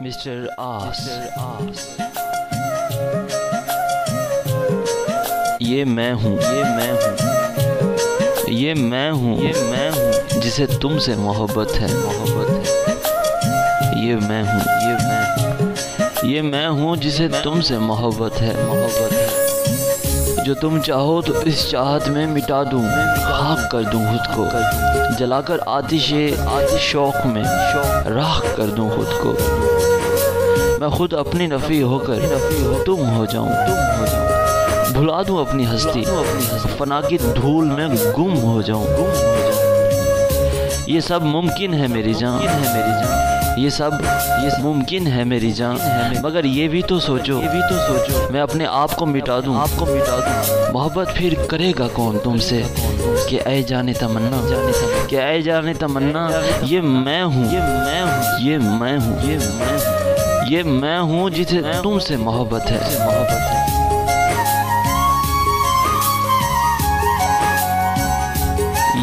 Mister आस, ये मैं हूँ, ये मैं हूँ, ये मैं हूँ, ये मैं हूँ जिसे तुमसे मोहब्बत है, मोहब्बत है। ये मैं हूँ, ये मैं हूँ, ये मैं हूँ जिसे तुमसे मोहब्बत है, मोहब्बत है। जो तुम चाहो तो इस चाहत में मिटा दूँ, खाक कर दूँ खुद को, जलाकर आतिशे शौक में राख कर दूँ खुद को। मैं खुद अपनी नफ़ी होकर तुम हो जाऊँ, भुला दूँ अपनी हस्ती, फना की धूल में गुम हो जाऊँ। ये सब मुमकिन है मेरी जान, ये सब मुमकिन है मेरी जान, मगर ये भी तो सोचो, मैं अपने आप को मिटा दूँ, मोहब्बत फिर करेगा कौन तुमसे? कि ऐ जाने तमन्ना, कि ऐ जाने तमन्ना, ये मैं हूँ, ये मैं हूँ, ये मैं हूँ, ये मैं हूँ, ये मैं हूँ जिसे तुमसे मोहब्बत है, मोहब्बत है।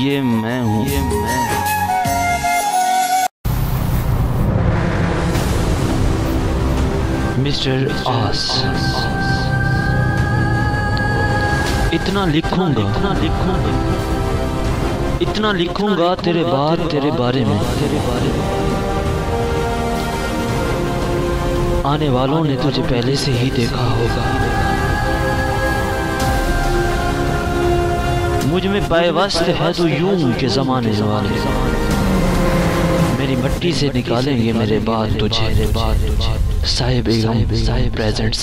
ये मैं हूँ, ये मैं हूँ। मिस्टर आस, इतना लिखूंगा, इतना लिखूंगा तेरे बाद तेरे बारे में, आने वालों ने तुझे पहले से ही देखा होगा। मुझ में पायवस्त है तो यूं के जमाने वाले, मेरी मट्टी से निकालेंगे मेरे बाद तुझे, साहिब एगम, साहिब प्रेजेंट्स।